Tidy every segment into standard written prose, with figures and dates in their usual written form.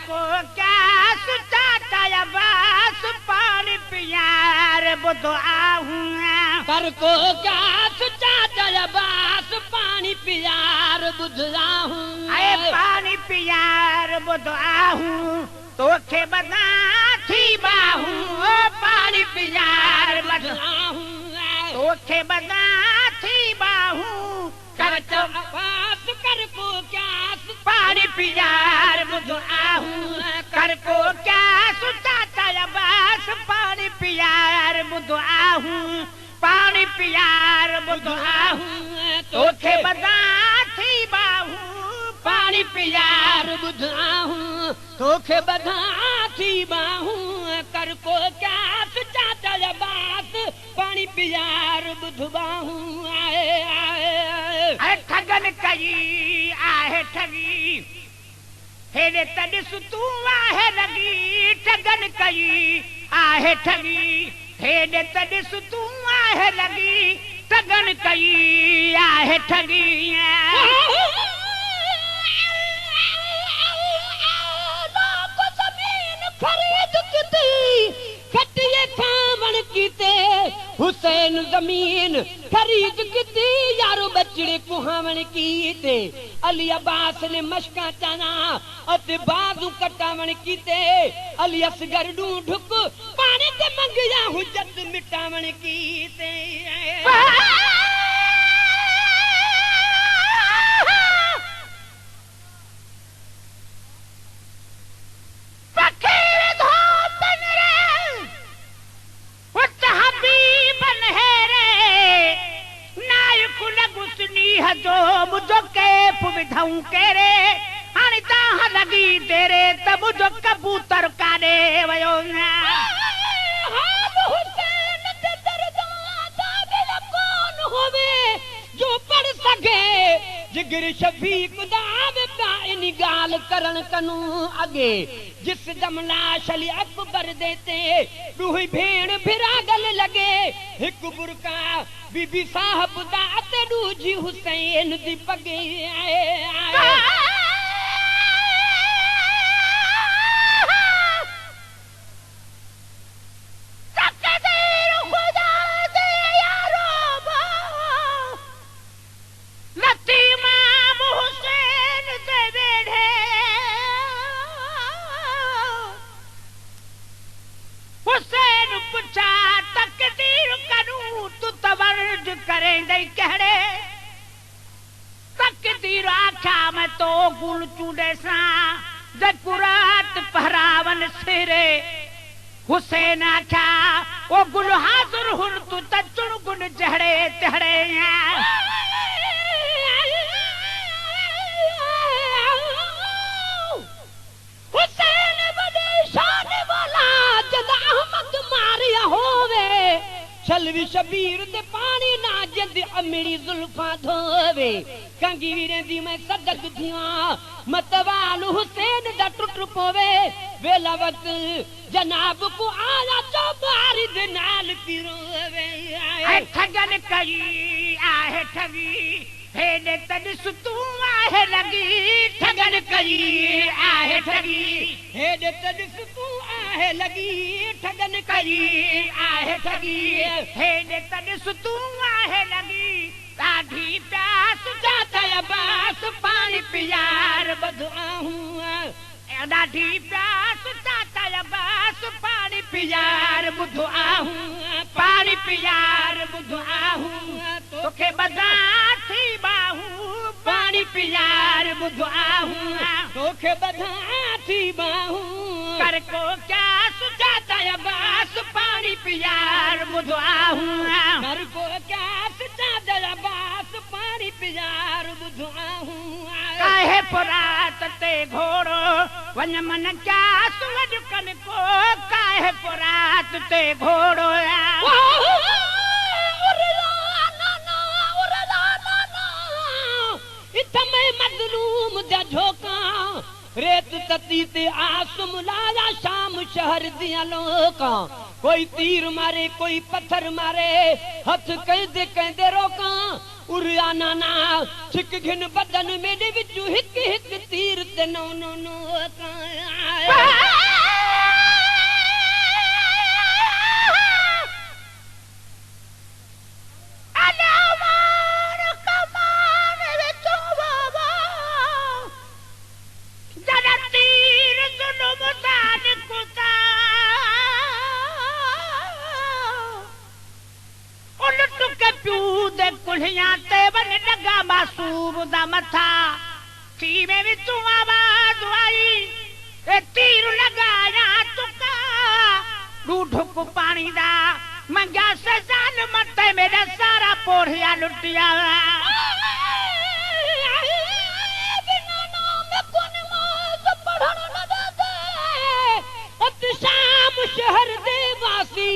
को क्या सुचाता या बास पानी पियार बुधो आहूं कर को क्या सुचाता या बास पानी पियार बुधो आहूं आए पानी पियार बुधो आहूं तोखे बदा थी बाहूं ओ पानी पियार बुधो आहूं तोखे बदा थी बाहूं कर तो बास कर को क्या पानी पियार बुधो आहूं कर को क्या सुचाता या बास पानी पियार बुधो आहूं पानी पियार बुधो आहूं तोखे बदा थी बाहूं पानी पियार बुध आहूं तोखे बधा थी बाहूं कर को क्या सुचाता या बास पानी पियार बुध बाहूं आए आए आए ठगन कई आहे ठगी हेरे तॾिस तूं आहे लगी ठगन कई आहे ठगी हेरे तॾिस तूं आहे लगी ठगन कई आहे ठगी खरीद किती खटिए खावण कीते हुसैन जमीन खरीद किती यारो बचड़े कुहावण कीते अली अब्बास ने मशका चाना अते बाजू कटावण कीते अली असगर डू ढुक पानी ते मंगया हुज्जत मिटावण कीते जो मुझो केप विधऊं केरे हाणे तां लगी तेरे त मुझो कबूतर काॾे वयो हुसैन ते दरदा दिल कोन होवे जो पढ़ सके जिगर शफीक दावे का इन गाल करण कनु अगे जिस जमला शली अकबर देते दुही भेण फिरागल लगे हिक बुरका बीबी साहब दा अते दूजी हुसैन दी पगे आए तकदीर आख्या मैं तो गुल चूडे सा जकुरात पहरावन सिरे हुसैन आख्या ओ गुल हाजुर हुन तू तचुण गुन जहड़े तहड़े हुसैन बड़े शान वाला जद अहमद मारिया होवे छलवी शबीर ते पानी ना जद अमड़ी जुल्फा धोवे कंगी वीरेंदी मैं सदक थिया मतवाल हुसैन दा टुट पोवे वेला वक्त जनाब को आया चौबारी दे नाल पिरोवे आए ठगन कई आहे ठगी हेडे तॾिस तूं आहे लगी ठगन कई आहे ठगी हेडे तॾिस तूं आहे लगी ठगन कई आहे ठगी हेडे तॾिस तूं आहे लगी ॾाढी प्यास जाता बास पानी पियार बधो आहूं ॾाढी प्यास जाता बास पानी पियार बुधो आहूं पानी पियार बुधो आहूं तोखे बदा थी बाहूं पानी पियार बुधो आहूं तोखे बदा थी बाहूं कर को क्या सुजाता बास पानी पियार बुधो आहूं कर को क्या सुजाता बास पानी पियार बुधो आहूं काहे पुरात ते घोड़ो वन मन क्या सुवज कन को काहे पुरात ते घोड़ो इतमे मजलूम दा झोका रेत तती ते आसम लाया शाम शहर दिया लोका कोई तीर मारे कोई पत्थर मारे हथ कहते रोका उरियाना ना छिक घिन बदन मेरे विचू हिक हिक तीर ते नो नो नो दा मथा थी में विचू आवाज आई ए तीर लगाया तुका ढूढुक पानी दा मंगा से जान मते मेरा सारा पोढ़िया लुटिया बिना नाम को नमाज पढ़न न दे अत शाम शहर दे वासी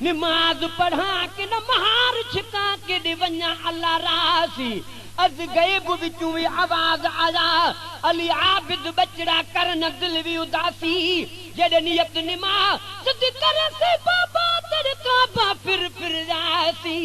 नमाज पढ़ा के न महार छिका के दिवन्या अल्लाह रासी अज गैब विचू आवाज आया अली आबिद बचड़ा करन दिल भी उदासी जड़े नियत निमा सद कर से बाबा तेरे काबा फिर जासी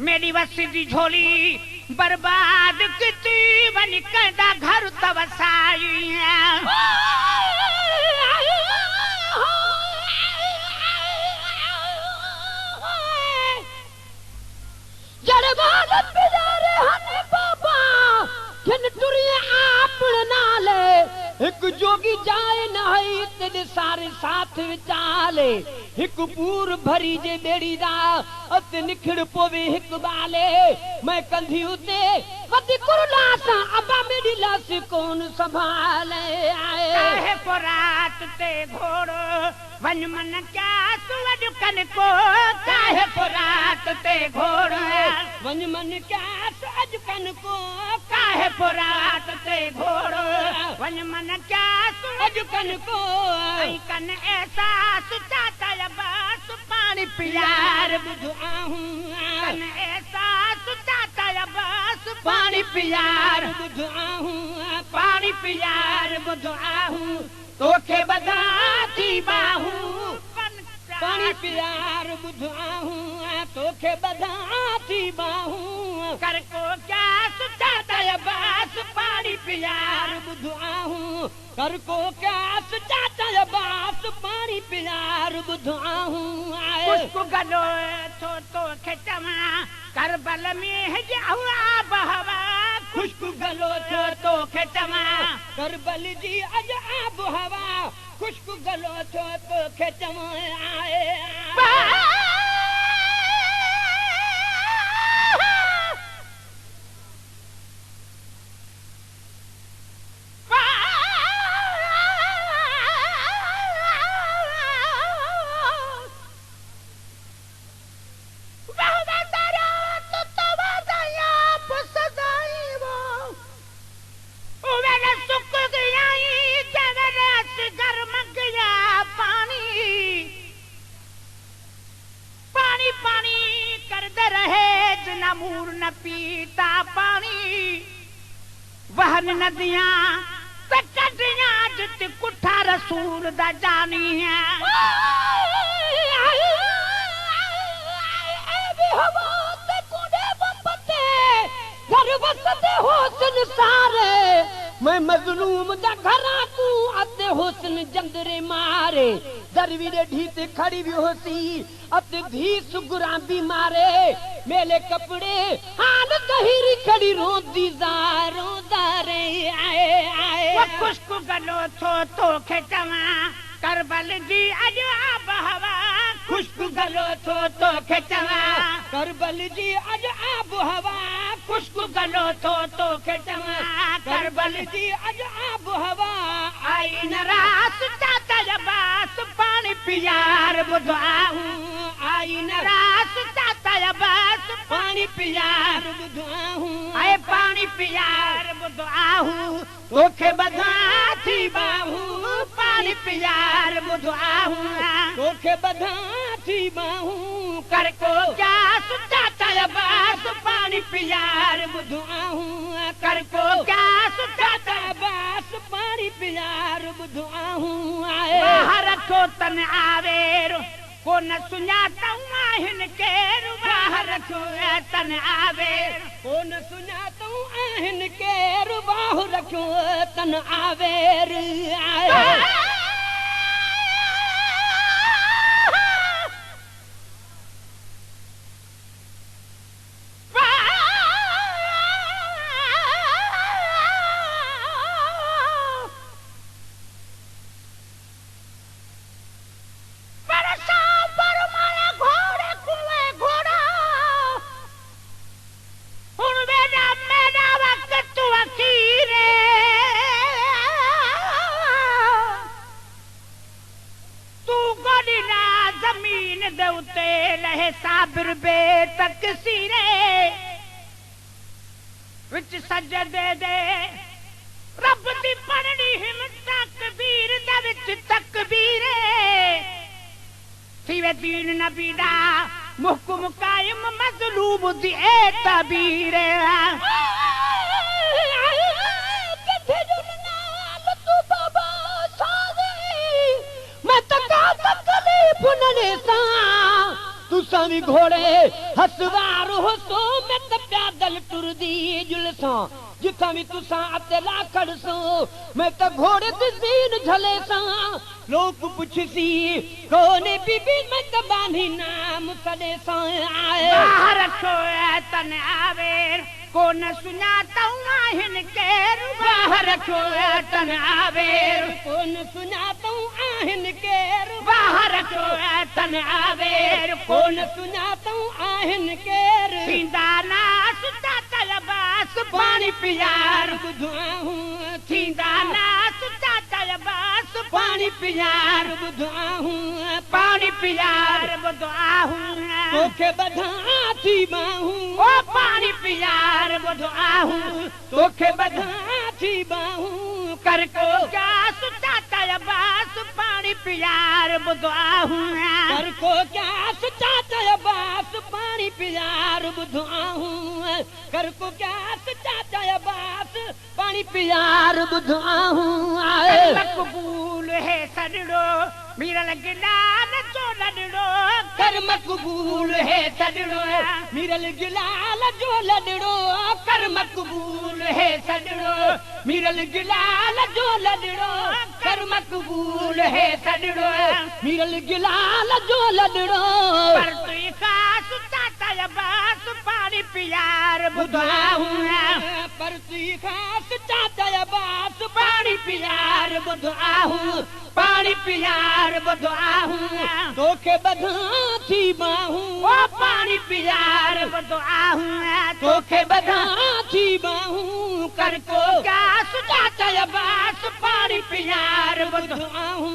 मेरी वसी झोली बर्बाद किती बन कंदा घर तवसाई जड़वाल पिजारे हने बाबा जिन टुरिए आपन नाले एक जोगी जाए नहीं तेरे सारे साथ विचाले एक पूर भरी जे बेड़ी दा अत निखड़ पोवे एक बाले मैं कंधी उते वती कुरला सा अबा मेरी लाश कौन संभाले आए काहे को रात ते घोड़ो वन मन क्या सुवज कन को काहे को रात ते घोड़ो वन मन क्या सज कन को काहे को रात ते घोड़ो वन मन क्या सुवज कन को कन एहसास चाहता है बस पानी पियार बुझाऊं कन एहसास चाहता है बस पानी पियार बुझाऊं पानी पियार बुझाऊं तोखे बधाती बाहू पानी प्यार बुझाऊं तोखे बधाती बाहू कर को क्या सुचाता है बस पानी प्यार बुझाऊं कर को क्या सुचाता है बस पानी प्यार बुझाऊं कुछ गलो तो खेचमा करबल में है जावा बहवा खुशबू गलो तो खेचमा करबल जी अज आब हवा खुशबू गलो तो खेचमा आए मूर न पीता पानी वहन नदियां कटियां जित कुठा रसूल दा जानी है घर बसते होसन सारे मैं मजलूम दा घरा तू अते होसन जंदरे मारे दरवी दे ढीते खड़ी भी होसी अते धी सुगरा भी मारे मेले कपड़े हाल दहीरी खड़ी रोंदी रोंदा रे आए वो खुशबू गलो तो खेचवा करबल जी अज आब हवा खुशबू गलो तो खेचवा करबल जी अज आब हवा खुशबू गलो तो खेचवा करबल जी अज आब हवा आई न रात चाहता जबास पानी पियार बुझाऊं आई न रात चाहता बस पानी पियार बुझाऊं आए पानी पियार बुझाऊं तोखे बधाती बाहू पानी पियार बुझाऊं तोखे बधाती बाहू कर को क्या सुचाता बस पानी पियार बुझाऊं कर को क्या सुचाता बस पानी पियार बुझाऊं आए बाहर को तन आवेर को न सुञाता हिन के बाहर को तन आवेर कोन सुञातऊं आहिनि केरु बाहु रखियो तन आवेर आए साबिर बे तक सीरे विच सजदे दे रब दी पढ़नी हिम तकबीर दे विच तकबीरे थीवे दीन नबी दा मुहकम कायम मजलूम दी ए तबीरे कथे जो नाल तू बाबा सादी मैं तका तकली पुनने सा तुसा भी घोड़े हसवार हो सो मैं तो पैदल टुरदी जुलसा जिथा भी तुसा अते लाखड़ सो मैं तो घोड़े ते सीन झले सा लोग पुछसी कोने बीबी मैं तो बानी नाम सदे सा आए बाहर छो तन आवेर कोन सुञाता आहिनि केर बाहर छो तन आवेर कोन सुञाता आहिनि केर बाहर छो तन आवेर कोन सुञाता आहिनि केर थींदा नास चाचा बास पानी पियार बुधाऊं थींदा नास चाचा बास पानी पियार बुधाऊं पानी पियार बुधाऊं तोखे बधा थी बाहूं ओ पानी पियार बुधाऊं तोखे बधा थी बाहूं कर को क्या चाचा बास पानी पियार बुधाऊं कर को क्या चाचा बास पानी पियार बुधाऊं कर को क्या चाचा बास पानी पियार बुधाऊं आए मकबूल है सजड़ो मेरा लगलाल जो लड़ो कर मकबूल है सजड़ो मेरा लगलाल जो लड़ो कर मकबूल है सजड़ो मेरा लगलाल जो लड़ो कर मकबूल है सजड़ो मेरा लगलाल जो लड़ो पर तू खास चाचा बास पानी पियार बुधाऊं पर तू खास चाचा बास पानी पियार बुधाऊं पानी पियार बुधाऊं तोखे बधा थी बाहूं ओ पानी पियार बुधाऊं तोखे बधा थी बाहूं कर को क्या चाचा बास पानी पियार बुधाऊं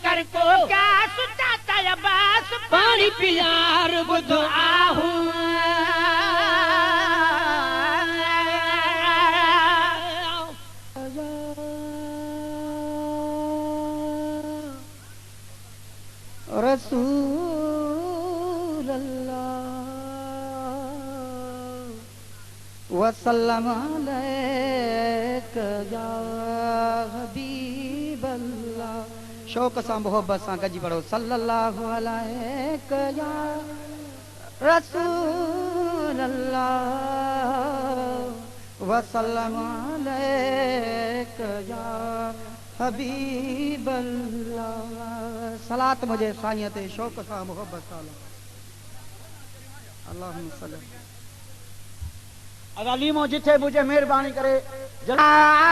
कर को क्या चाचा बास पानी पियार बुधाऊं रसूल अल्लाह वसल्लम अलैका या हबीब अल्लाह शौक सां मोहब्बत सां गजी पढ़ो सल्लल्लाहु अलैका या रसूल अल्लाह वसल्लम अलैका या हबीब अल्लाह सलात मुझे साईं ते शौक़ सां मोहब्बत सां अल्लाहुम्मा सल्ली अलीमो जिथे मुझे मेहरबानी करे